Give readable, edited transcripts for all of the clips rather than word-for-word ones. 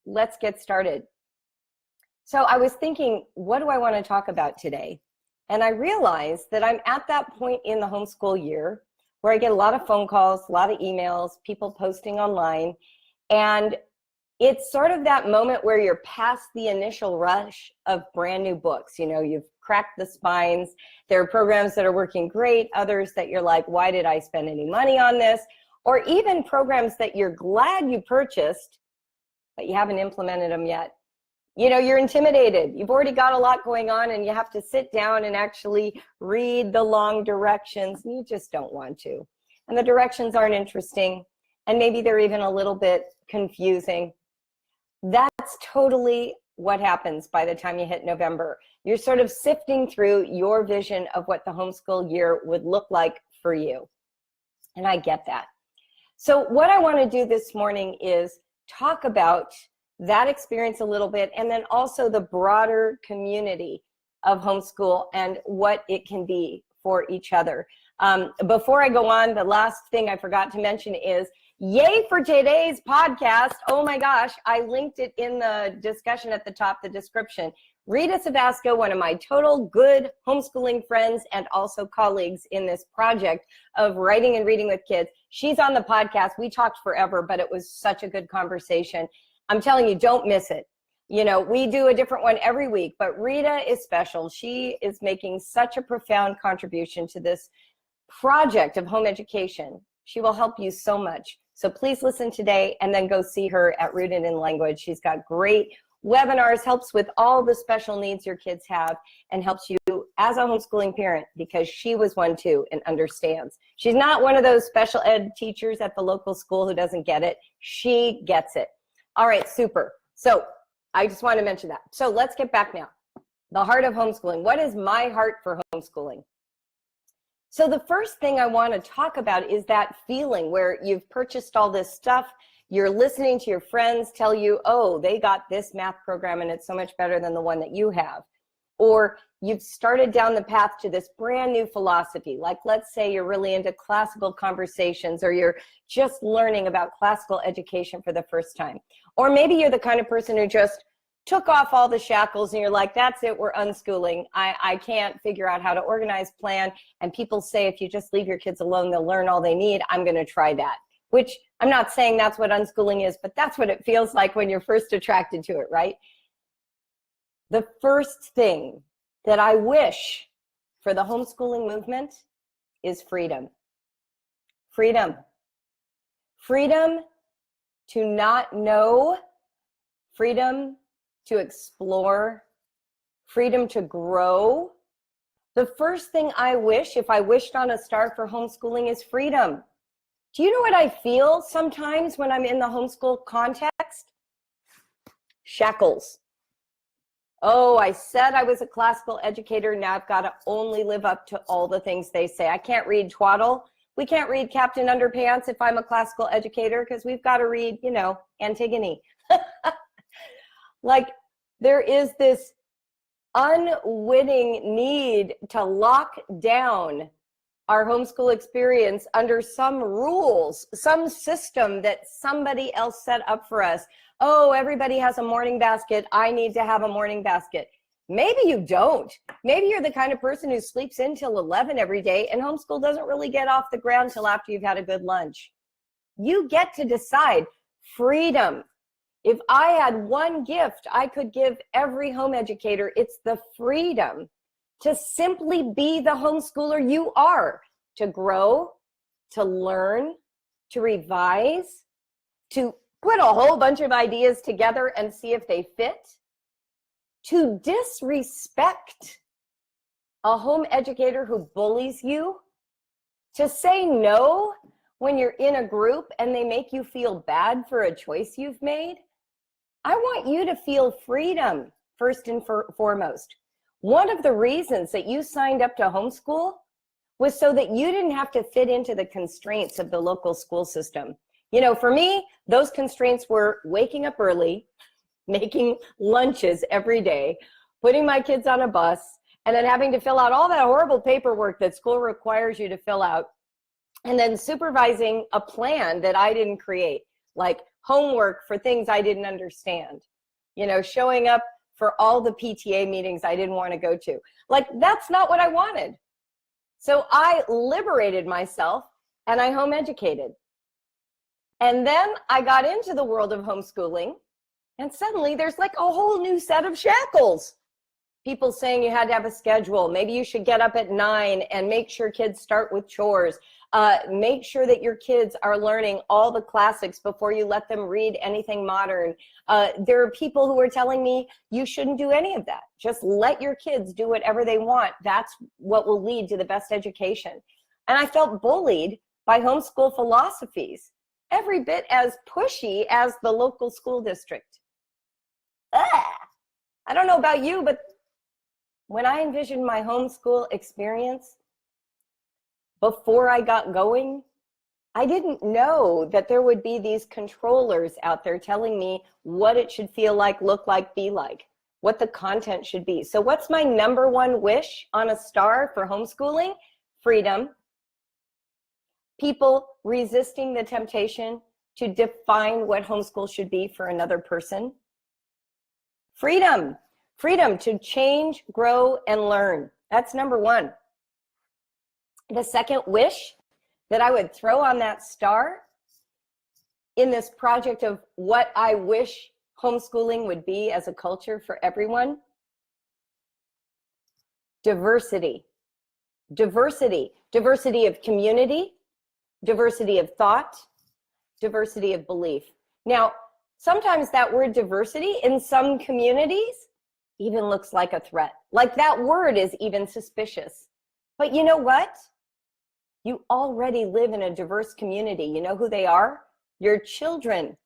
let's get started. So I was thinking, what do I want to talk about today? And I realized that I'm at that point in the homeschool year where I get a lot of phone calls, a lot of emails, people posting online, and it's sort of that moment where you're past the initial rush of brand new books. You know, you've cracked the spines. There are programs that are working great, others that you're like, why did I spend any money on this? Or even programs that you're glad you purchased, but you haven't implemented them yet. You know, you're intimidated. You've already got a lot going on and you have to sit down and actually read the long directions. And you just don't want to. And the directions aren't interesting. And maybe they're even a little bit confusing. That's totally what happens by the time you hit November. You're sort of sifting through your vision of what the homeschool year would look like for you. And I get that. So what I want to do this morning is talk about that experience a little bit, and then also the broader community of homeschool and what it can be for each other. Before I go on, the last thing I forgot to mention is yay for today's podcast. Oh my gosh, I linked it in the discussion at the top, the description. Rita Savasco, one of my total good homeschooling friends and also colleagues in this project of writing and reading with kids. She's on the podcast. We talked forever, but it was such a good conversation. I'm telling you, don't miss it. You know, we do a different one every week, but Rita is special. She is making such a profound contribution to this project of home education. She will help you so much. So please listen today and then go see her at Rooted in Language. She's got great webinars, helps with all the special needs your kids have, and helps you as a homeschooling parent because she was one too and understands. She's not one of those special ed teachers at the local school who doesn't get it. She gets it. All right, super. So I just want to mention that. So let's get back now. The heart of homeschooling. What is my heart for homeschooling? So the first thing I want to talk about is that feeling where you've purchased all this stuff, you're listening to your friends tell you, oh, they got this math program and it's so much better than the one that you have. Or you've started down the path to this brand new philosophy. Like, let's say you're really into classical conversations, or you're just learning about classical education for the first time. Or maybe you're the kind of person who just took off all the shackles and you're like, that's it, we're unschooling. I can't figure out how to organize, plan. And people say, if you just leave your kids alone, they'll learn all they need. I'm going to try that. Which I'm not saying that's what unschooling is, but that's what it feels like when you're first attracted to it, right? The first thing that I wish for the homeschooling movement is freedom. Freedom. Freedom to not know, freedom to explore, freedom to grow. The first thing I wish, if I wished on a star for homeschooling, is freedom. Do you know what I feel sometimes when I'm in the homeschool context? Shackles. Oh, I said I was a classical educator. Now I've got to only live up to all the things they say. I can't read twaddle. We can't read Captain Underpants if I'm a classical educator because we've got to read, you know, Antigone. Like, there is this unwitting need to lock down our homeschool experience under some rules, some system that somebody else set up for us. Oh, everybody has a morning basket. I need to have a morning basket. Maybe you don't. Maybe you're the kind of person who sleeps in till 11 every day and homeschool doesn't really get off the ground till after you've had a good lunch. You get to decide. Freedom. If I had one gift I could give every home educator, it's the freedom to simply be the homeschooler you are, to grow, to learn, to revise, to put a whole bunch of ideas together and see if they fit, to disrespect a home educator who bullies you, to say no when you're in a group and they make you feel bad for a choice you've made. I want you to feel freedom first and foremost. One of the reasons that you signed up to homeschool was so that you didn't have to fit into the constraints of the local school system. You know, for me, those constraints were waking up early, making lunches every day, putting my kids on a bus, and then having to fill out all that horrible paperwork that school requires you to fill out, and then supervising a plan that I didn't create, like homework for things I didn't understand, you know, showing up for all the PTA meetings I didn't want to go to. Like, that's not what I wanted. So I liberated myself and I home educated. And then I got into the world of homeschooling, and suddenly there's like a whole new set of shackles. People saying you had to have a schedule. Maybe you should get up at 9 and make sure kids start with chores. Make sure that your kids are learning all the classics before you let them read anything modern. There are people who are telling me you shouldn't do any of that. Just let your kids do whatever they want. That's what will lead to the best education. And I felt bullied by homeschool philosophies, every bit as pushy as the local school district. I don't know about you, but when I envisioned my homeschool experience, before I got going, I didn't know that there would be these controllers out there telling me what it should feel like, look like, be like, what the content should be. So what's my number one wish on a star for homeschooling? Freedom. People resisting the temptation to define what homeschool should be for another person. Freedom. Freedom to change, grow, and learn. That's number one. The second wish that I would throw on that star in this project of what I wish homeschooling would be as a culture for everyone: diversity. Diversity. Diversity of community, diversity of thought, diversity of belief. Now, sometimes that word diversity in some communities even looks like a threat. Like that word is even suspicious. But you know what? You already live in a diverse community. You know who they are? Your children.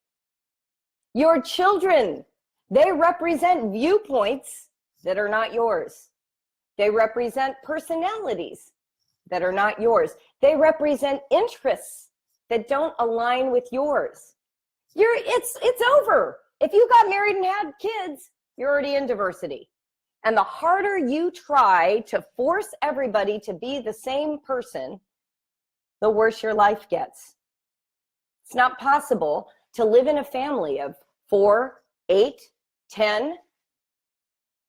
Your children. They represent viewpoints that are not yours. They represent personalities that are not yours. They represent interests that don't align with yours. It's over. If you got married and had kids, you're already in diversity. And the harder you try to force everybody to be the same person, the worse your life gets. It's not possible to live in a family of 4, 8, 10,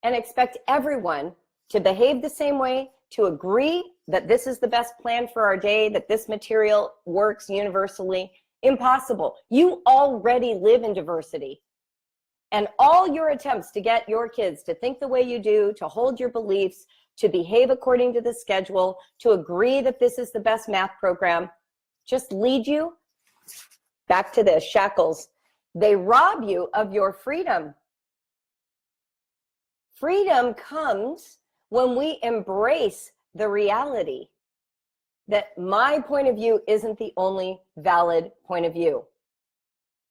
and expect everyone to behave the same way, to agree that this is the best plan for our day, that this material works universally. Impossible. You already live in diversity. And all your attempts to get your kids to think the way you do, to hold your beliefs, to behave according to the schedule, to agree that this is the best math program, just lead you back to the shackles. They rob you of your freedom. Freedom comes when we embrace the reality that my point of view isn't the only valid point of view.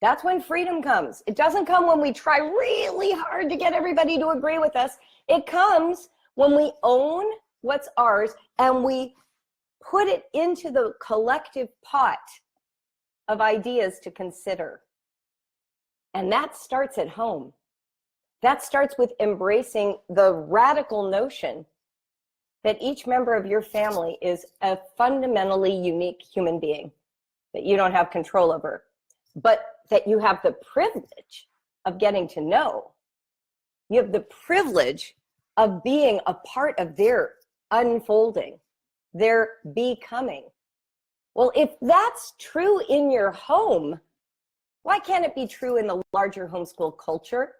That's when freedom comes. It doesn't come when we try really hard to get everybody to agree with us. It comes when we own what's ours and we put it into the collective pot of ideas to consider. And that starts at home. That starts with embracing the radical notion that each member of your family is a fundamentally unique human being that you don't have control over, but that you have the privilege of getting to know. You have the privilege of being a part of their unfolding, their becoming. Well, if that's true in your home, why can't it be true in the larger homeschool culture?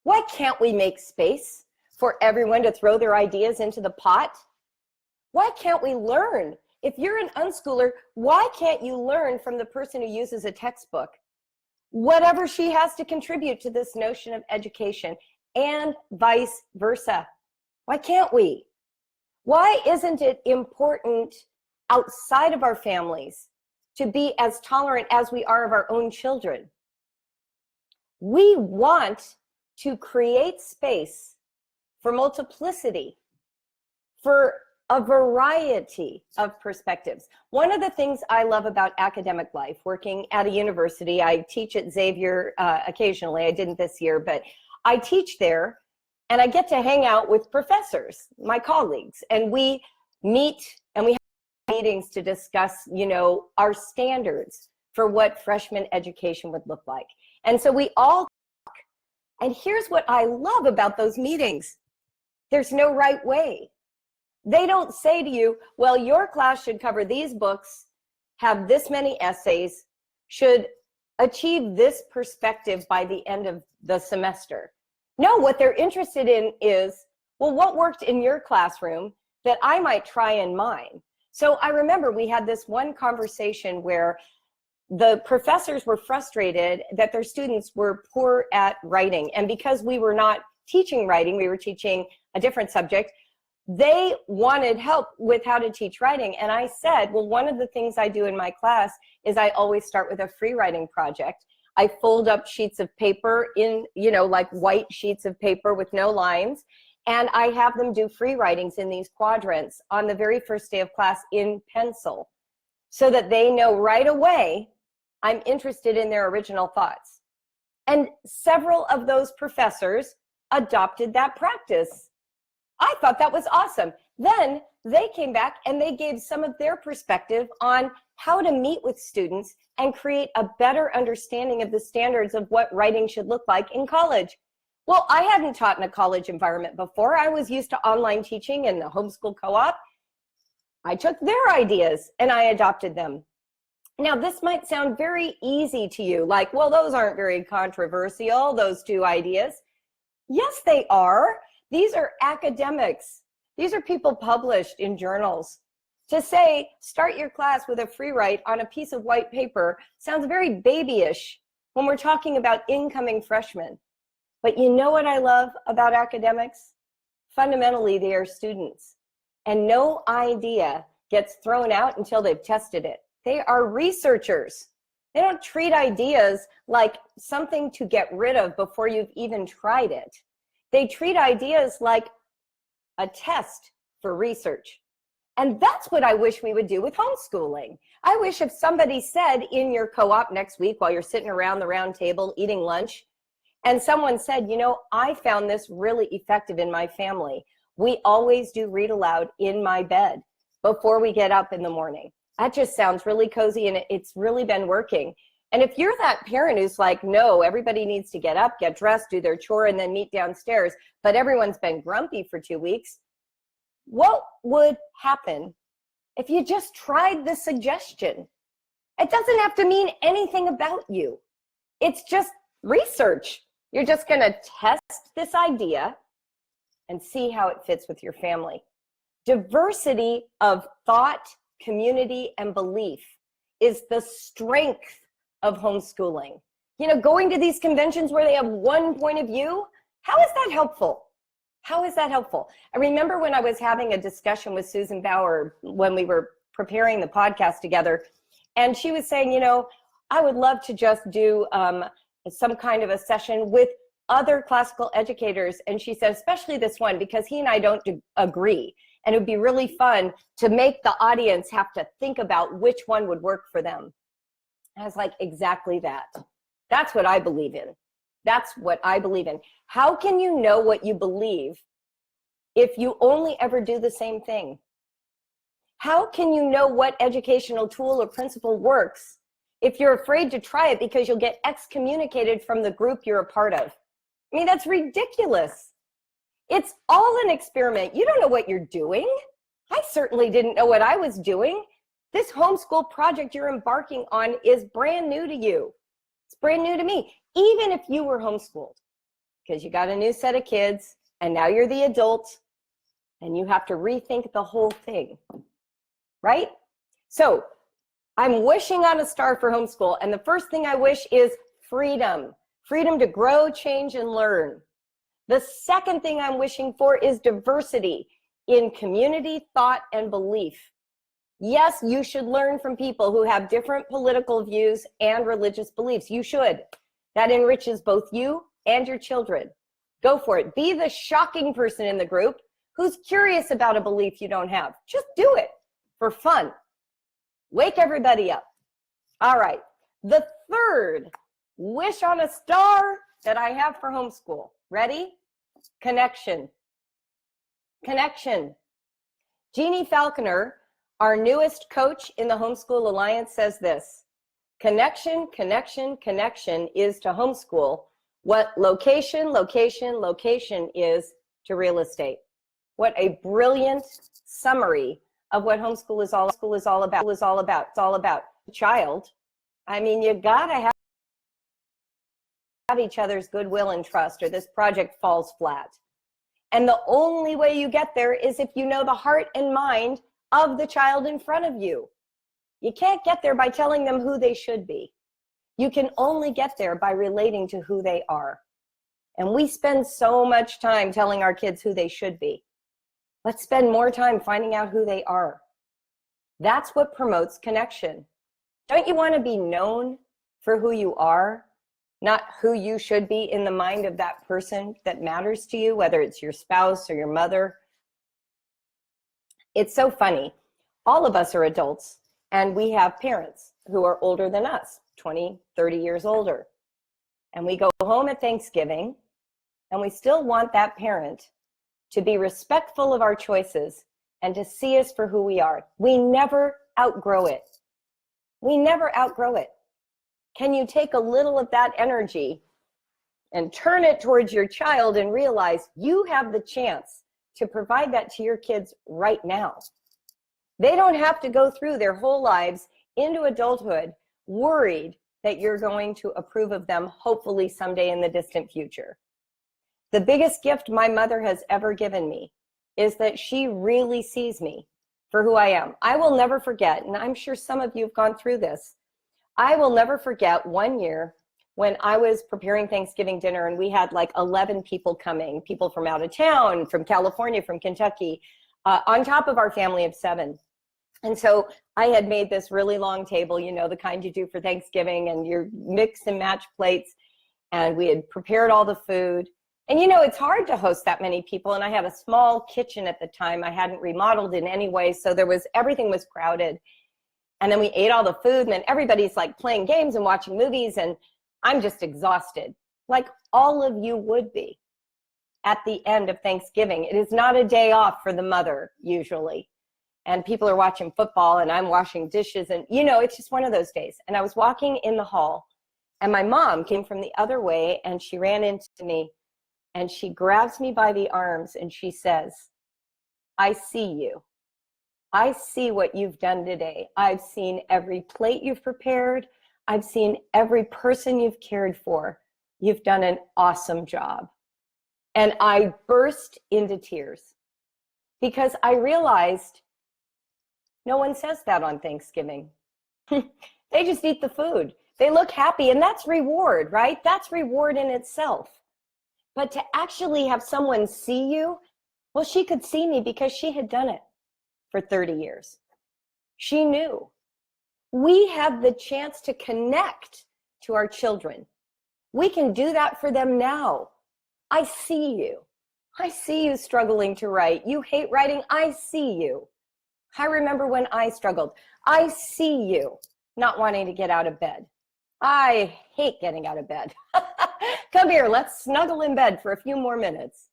Why can't we make space for everyone to throw their ideas into the pot? Why can't we learn? If you're an unschooler, why can't you learn from the person who uses a textbook? Whatever she has to contribute to this notion of education, and vice versa. Why can't we? Why isn't it important outside of our families to be as tolerant as we are of our own children? We want to create space for multiplicity, for a variety of perspectives. One of the things I love about academic life, working at a university, I teach at Xavier occasionally. I didn't this year, but I teach there, and I get to hang out with professors, my colleagues, and we meet and we have meetings to discuss, our standards for what freshman education would look like. And so we all talk. And here's what I love about those meetings. There's no right way. They don't say to you, well, your class should cover these books, have this many essays, should achieve this perspective by the end of the semester. No, what they're interested in is, well, what worked in your classroom that I might try in mine? So I remember we had this one conversation where the professors were frustrated that their students were poor at writing. And because we were not teaching writing, we were teaching a different subject, they wanted help with how to teach writing. And I said, well, one of the things I do in my class is I always start with a free writing project. I fold up sheets of paper in, like white sheets of paper with no lines. And I have them do free writings in these quadrants on the very first day of class in pencil, so that they know right away I'm interested in their original thoughts. And several of those professors adopted that practice. I thought that was awesome. Then they came back and they gave some of their perspective on how to meet with students and create a better understanding of the standards of what writing should look like in college. Well, I hadn't taught in a college environment before. I was used to online teaching in the homeschool co-op. I took their ideas and I adopted them. Now, this might sound very easy to you, like, well, those aren't very controversial, those two ideas. Yes, they are. These are academics. These are people published in journals. To say, start your class with a free write on a piece of white paper sounds very babyish when we're talking about incoming freshmen. But you know what I love about academics? Fundamentally, they are students. And no idea gets thrown out until they've tested it. They are researchers. They don't treat ideas like something to get rid of before you've even tried it. They treat ideas like a test for research. And that's what I wish we would do with homeschooling. I wish if somebody said in your co-op next week while you're sitting around the round table eating lunch, and someone said, I found this really effective in my family. We always do read aloud in my bed before we get up in the morning. That just sounds really cozy and it's really been working. And if you're that parent who's like, no, everybody needs to get up, get dressed, do their chore, and then meet downstairs, but everyone's been grumpy for 2 weeks, what would happen if you just tried the suggestion? It doesn't have to mean anything about you. It's just research. You're just going to test this idea and see how it fits with your family. Diversity of thought, community, and belief is the strength of homeschooling. Going to these conventions where they have one point of view, how is that helpful? How is that helpful? I remember when I was having a discussion with Susan Bauer when we were preparing the podcast together, and she was saying, I would love to just do some kind of a session with other classical educators. And she said, especially this one, because he and I don't agree. And it would be really fun to make the audience have to think about which one would work for them. I was like, exactly that. That's what I believe in. That's what I believe in. How can you know what you believe if you only ever do the same thing? How can you know what educational tool or principle works if you're afraid to try it because you'll get excommunicated from the group you're a part of? I mean, that's ridiculous. It's all an experiment. You don't know what you're doing. I certainly didn't know what I was doing. This homeschool project you're embarking on is brand new to you. It's brand new to me, even if you were homeschooled, because you got a new set of kids and now you're the adult and you have to rethink the whole thing, right? So I'm wishing on a star for homeschool. And the first thing I wish is freedom, freedom to grow, change, and learn. The second thing I'm wishing for is diversity in community, thought, and belief. Yes, you should learn from people who have different political views and religious beliefs. You should. That enriches both you and your children. Go for it. Be the shocking person in the group who's curious about a belief you don't have. Just do it for fun. Wake everybody up. All right. The third wish on a star that I have for homeschool. Ready? Connection. Connection. Jeannie Falconer, our newest coach in the Homeschool Alliance, says this: Connection, connection, connection is to homeschool what location, location, location is to real estate. What a brilliant summary of what homeschool is all about. It's all about the child. I mean, you gotta have each other's goodwill and trust, or this project falls flat. And the only way you get there is if you know the heart and mind of the child in front of you. You can't get there by telling them who they should be. You can only get there by relating to who they are. And we spend so much time telling our kids who they should be. Let's spend more time finding out who they are. That's what promotes connection. Don't you want to be known for who you are, not who you should be in the mind of that person that matters to you, whether it's your spouse or your mother? It's so funny. All of us are adults, and we have parents who are older than us, 20, 30 years older. And we go home at Thanksgiving, and we still want that parent to be respectful of our choices and to see us for who we are. We never outgrow it. We never outgrow it. Can you take a little of that energy and turn it towards your child and realize you have the chance to provide that to your kids right now? They don't have to go through their whole lives into adulthood worried that you're going to approve of them, hopefully someday in the distant future. The biggest gift my mother has ever given me is that she really sees me for who I am. I will never forget, and I'm sure some of you have gone through this, I will never forget one year when I was preparing Thanksgiving dinner, and we had like 11 people coming, people from out of town, from California, from Kentucky, on top of our family of 7. And so I had made this really long table, you know, the kind you do for Thanksgiving, and your mix and match plates, and we had prepared all the food. And you know, it's hard to host that many people, and I had a small kitchen at the time. I hadn't remodeled in any way, so everything was crowded. And then we ate all the food, and then everybody's like playing games and watching movies, and I'm just exhausted, like all of you would be at the end of Thanksgiving. It is not a day off for the mother, usually. And people are watching football, and I'm washing dishes, and you know, it's just one of those days. And I was walking in the hall, and my mom came from the other way, and she ran into me, and she grabs me by the arms, and she says, "I see you. I see what you've done today. I've seen every plate you've prepared. I've seen every person you've cared for. You've done an awesome job." And I burst into tears because I realized no one says that on Thanksgiving. They just eat the food. They look happy, and that's reward, right? That's reward in itself. But to actually have someone see you, well, she could see me because she had done it for 30 years. She knew. We have the chance to connect to our children. We can do that for them now. I see you. I see you struggling to write. You hate writing. I see you. I remember when I struggled. I see you not wanting to get out of bed. I hate getting out of bed. Come here, let's snuggle in bed for a few more minutes.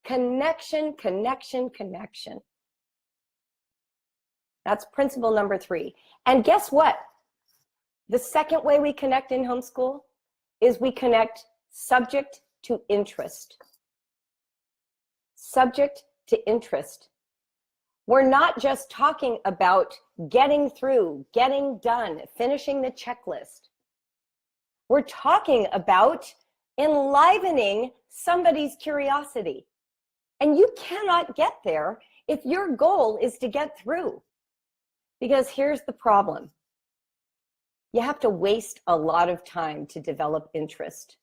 Connection, connection, connection. That's principle number 3. And guess what? The second way we connect in homeschool is we connect subject to interest. Subject to interest. We're not just talking about getting through, getting done, finishing the checklist. We're talking about enlivening somebody's curiosity. And you cannot get there if your goal is to get through. Because here's the problem. You have to waste a lot of time to develop interest.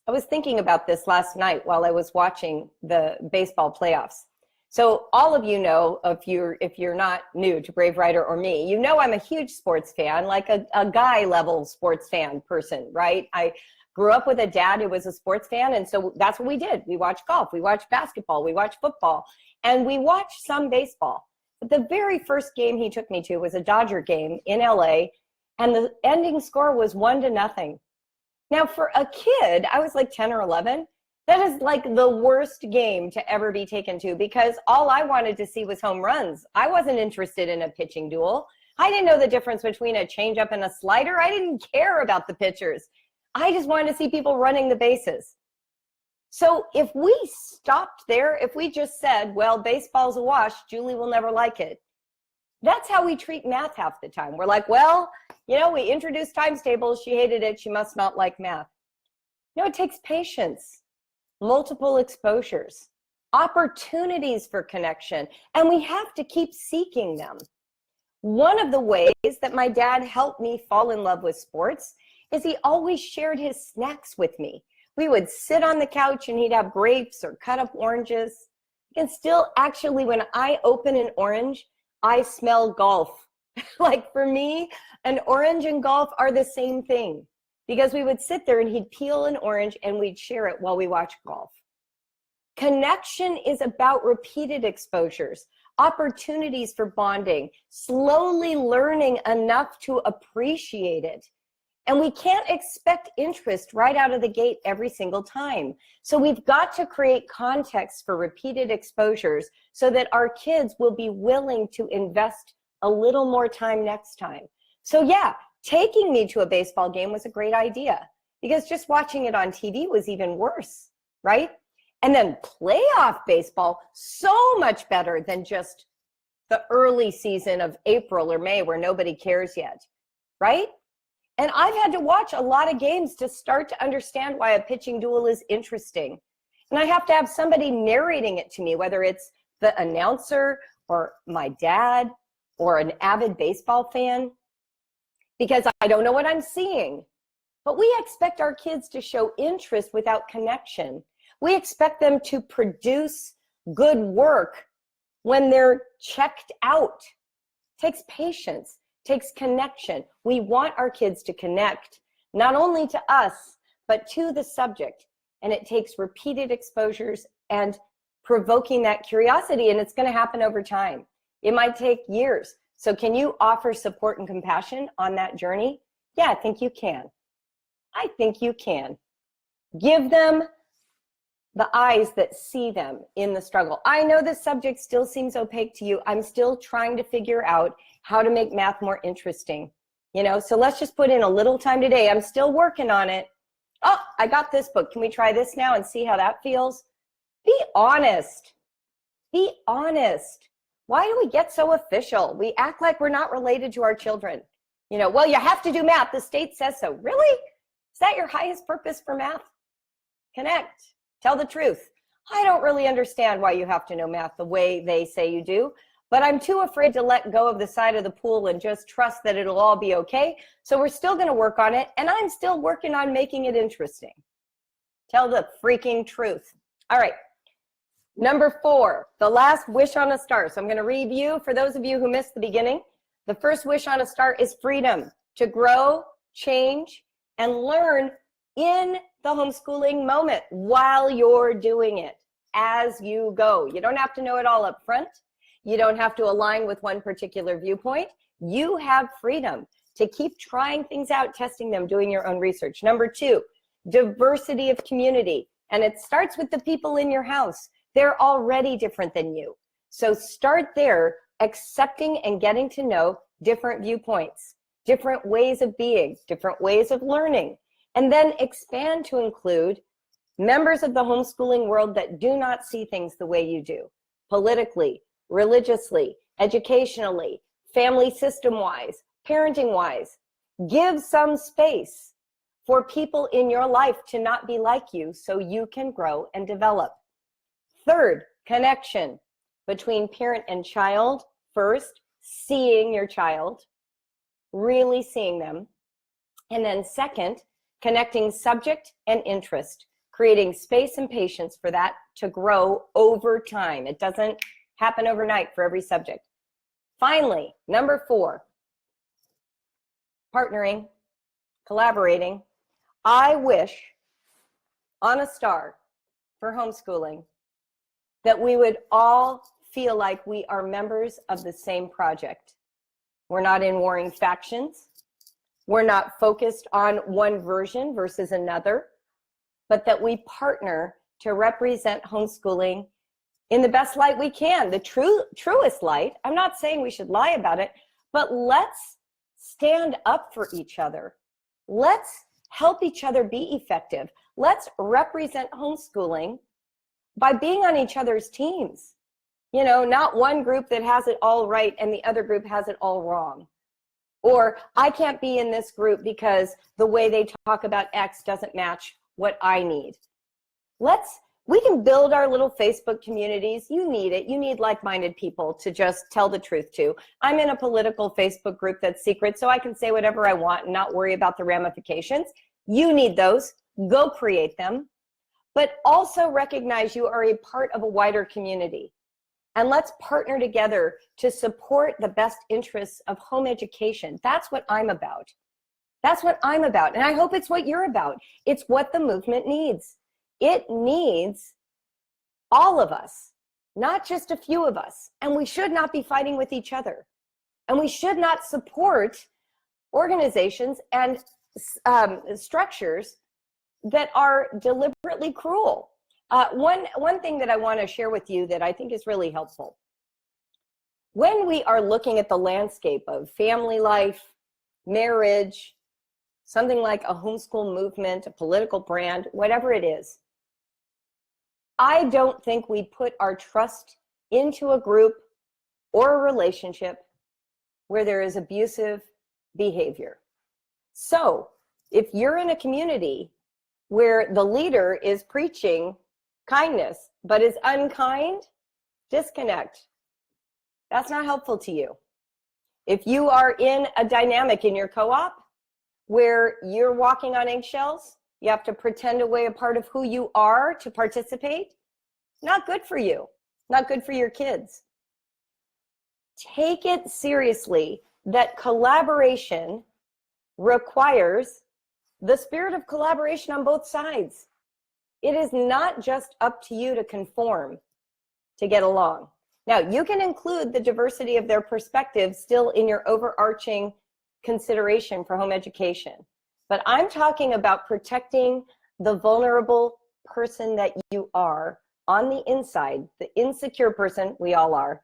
I was thinking about this last night while I was watching the baseball playoffs. So all of you know, if you're not new to Brave Writer or me, you know I'm a huge sports fan, like a guy level sports fan person, right? I grew up with a dad who was a sports fan, and so that's what we did. We watched golf, we watched basketball, we watched football, and we watched some baseball. But the very first game he took me to was a Dodger game in LA, and the ending score was 1-0. Now for a kid, I was like 10 or 11, that is like the worst game to ever be taken to, because all I wanted to see was home runs. I wasn't interested in a pitching duel. I didn't know the difference between a changeup and a slider. I didn't care about the pitchers. I just wanted to see people running the bases. So if we stopped there, if we just said, well, baseball's a wash, Julie will never like it. That's how we treat math half the time. We're like, well, you know, we introduced times tables. She hated it. She must not like math. No, it takes patience, multiple exposures, opportunities for connection, and we have to keep seeking them. One of the ways that my dad helped me fall in love with sports is he always shared his snacks with me. We would sit on the couch and he'd have grapes or cut up oranges. And still, actually, when I open an orange, I smell golf. Like for me, an orange and golf are the same thing, because we would sit there and he'd peel an orange and we'd share it while we watch golf. Connection is about repeated exposures, opportunities for bonding, slowly learning enough to appreciate it. And we can't expect interest right out of the gate every single time. So we've got to create context for repeated exposures so that our kids will be willing to invest a little more time next time. So yeah, taking me to a baseball game was a great idea, because just watching it on TV was even worse, right? And then playoff baseball, so much better than just the early season of April or May where nobody cares yet, right? And I've had to watch a lot of games to start to understand why a pitching duel is interesting. And I have to have somebody narrating it to me, whether it's the announcer or my dad or an avid baseball fan, because I don't know what I'm seeing. But we expect our kids to show interest without connection. We expect them to produce good work when they're checked out. It takes patience, takes connection. We want our kids to connect, not only to us, but to the subject. And it takes repeated exposures and provoking that curiosity, and it's going to happen over time. It might take years. So can you offer support and compassion on that journey? Yeah, I think you can. I think you can. Give them the eyes that see them in the struggle. I know this subject still seems opaque to you. I'm still trying to figure out how to make math more interesting. You know, so let's just put in a little time today. I'm still working on it. Oh, I got this book. Can we try this now and see how that feels? Be honest. Be honest. Why do we get so official? We act like we're not related to our children. You know, well, you have to do math. The state says so. Really? Is that your highest purpose for math? Connect. Tell the truth. I don't really understand why you have to know math the way they say you do, but I'm too afraid to let go of the side of the pool and just trust that it'll all be okay. So we're still going to work on it, and I'm still working on making it interesting. Tell the freaking truth. All right. Number 4, the last wish on a star. So I'm going to review for those of you who missed the beginning. The first wish on a star is freedom to grow, change, and learn in the homeschooling moment while you're doing it, as you go. You don't have to know it all up front. You don't have to align with one particular viewpoint. You have freedom to keep trying things out, testing them, doing your own research. Number 2, diversity of community. And it starts with the people in your house. They're already different than you. So start there, accepting and getting to know different viewpoints, different ways of being, different ways of learning, and then expand to include members of the homeschooling world that do not see things the way you do, politically, religiously, educationally, family system-wise, parenting-wise. Give some space for people in your life to not be like you so you can grow and develop. Third, connection between parent and child. First, seeing your child, really seeing them. And then second, connecting subject and interest, creating space and patience for that to grow over time. It doesn't happen overnight for every subject. Finally, number 4, partnering, collaborating. I wish on a star for homeschooling that we would all feel like we are members of the same project. We're not in warring factions. We're not focused on one version versus another, but that we partner to represent homeschooling in the best light we can, the truest light. I'm not saying we should lie about it, but let's stand up for each other. Let's help each other be effective. Let's represent homeschooling by being on each other's teams. You know, not one group that has it all right and the other group has it all wrong. Or I can't be in this group because the way they talk about X doesn't match what I need. We can build our little Facebook communities. You need it. You need like-minded people to just tell the truth to. I'm in a political Facebook group that's secret, so I can say whatever I want and not worry about the ramifications. You need those. Go create them. But also recognize you are a part of a wider community. And let's partner together to support the best interests of home education. That's what I'm about. That's what I'm about. And I hope it's what you're about. It's what the movement needs. It needs all of us, not just a few of us. And we should not be fighting with each other. And we should not support organizations and structures that are deliberately cruel. One thing that I want to share with you that I think is really helpful. When we are looking at the landscape of family life, marriage, something like a homeschool movement, a political brand, whatever it is, I don't think we put our trust into a group or a relationship where there is abusive behavior. So if you're in a community where the leader is preaching kindness but is unkind, disconnect. That's not helpful to you. If you are in a dynamic in your co-op where you're walking on eggshells, you have to pretend to be a part of who you are to participate, not good for you, not good for your kids. Take it seriously that collaboration requires the spirit of collaboration on both sides. It is not just up to you to conform to get along. Now, you can include the diversity of their perspectives still in your overarching consideration for home education. But I'm talking about protecting the vulnerable person that you are on the inside, the insecure person, we all are,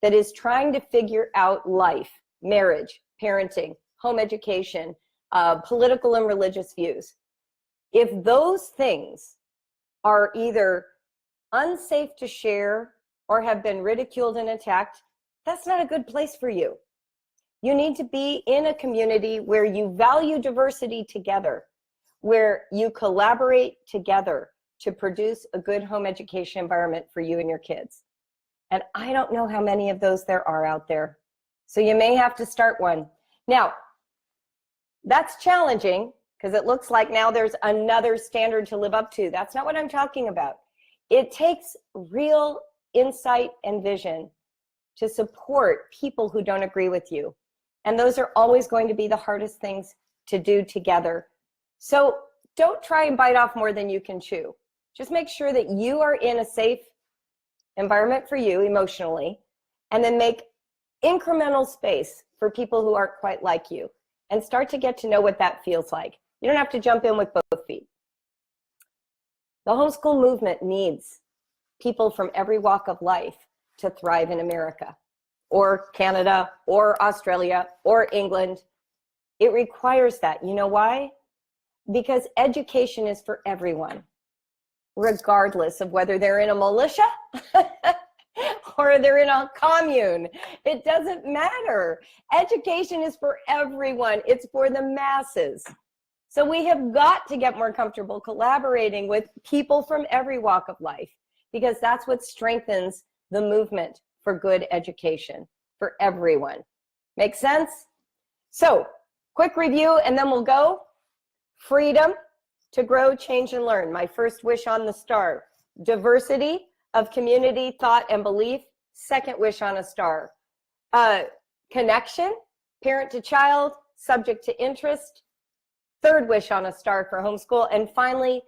that is trying to figure out life, marriage, parenting, home education, political and religious views. If those things are either unsafe to share or have been ridiculed and attacked, that's not a good place for you. You need to be in a community where you value diversity together, where you collaborate together to produce a good home education environment for you and your kids. And I don't know how many of those there are out there. So you may have to start one. Now, that's challenging because it looks like now there's another standard to live up to. That's not what I'm talking about. It takes real insight and vision to support people who don't agree with you. And those are always going to be the hardest things to do together. So don't try and bite off more than you can chew. Just make sure that you are in a safe environment for you emotionally, and then make incremental space for people who aren't quite like you, and start to get to know what that feels like. You don't have to jump in with both feet. The homeschool movement needs people from every walk of life to thrive in America, or Canada, or Australia, or England. It requires that. You know why? Because education is for everyone, regardless of whether they're in a militia or they're in a commune. It doesn't matter. Education is for everyone. It's for the masses. So we have got to get more comfortable collaborating with people from every walk of life, because that's what strengthens the movement for good education for everyone. Make sense? So, quick review and then we'll go. Freedom to grow, change, and learn. My first wish on the star. Diversity of community, thought, and belief. Second wish on a star. Connection, parent to child, subject to interest. Third wish on a star for homeschool. And finally,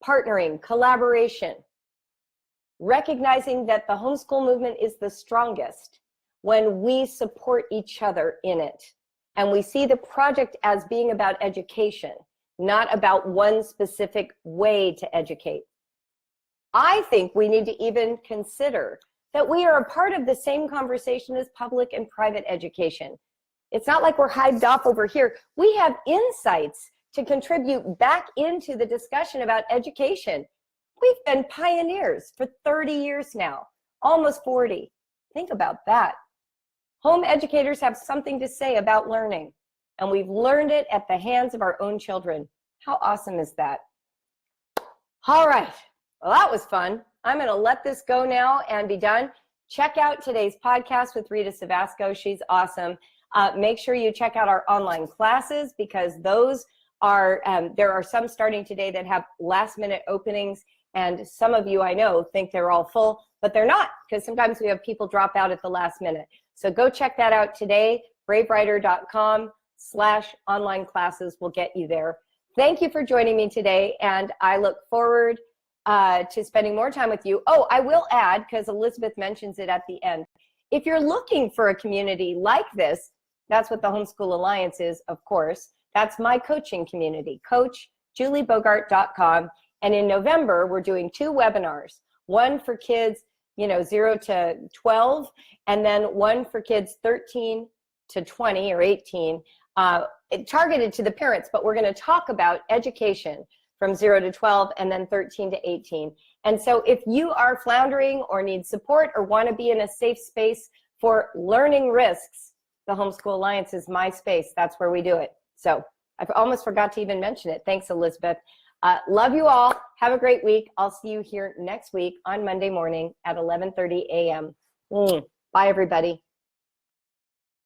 partnering, collaboration. Recognizing that the homeschool movement is the strongest when we support each other in it. And we see the project as being about education, not about one specific way to educate. I think we need to even consider that we are a part of the same conversation as public and private education. It's not like we're hived off over here. We have insights to contribute back into the discussion about education. We've been pioneers for 30 years now, almost 40. Think about that. Home educators have something to say about learning, and we've learned it at the hands of our own children. How awesome is that? All right, well, that was fun. I'm gonna let this go now and be done. Check out today's podcast with Rita Savasco. She's awesome. Make sure you check out our online classes, because those are, there are some starting today that have last minute openings, and some of you I know think they're all full, but they're not, because sometimes we have people drop out at the last minute. So go check that out today. bravewriter.com/online classes will get you there. Thank you for joining me today, and I look forward to spending more time with you. Oh, I will add, because Elizabeth mentions it at the end, if you're looking for a community like this, that's what the Homeschool Alliance is, of course. That's my coaching community, coachjuliebogart.com. And in November, we're doing 2 webinars, one for kids, 0 to 12, and then one for kids 13 to 20 or 18, targeted to the parents, but we're going to talk about education from 0 to 12 and then 13 to 18. And so if you are floundering or need support or want to be in a safe space for learning risks, the Homeschool Alliance is my space. That's where we do it. So I almost forgot to even mention it. Thanks, Elizabeth. Love you all. Have a great week. I'll see you here next week on Monday morning at 11:30 a.m. Bye, everybody.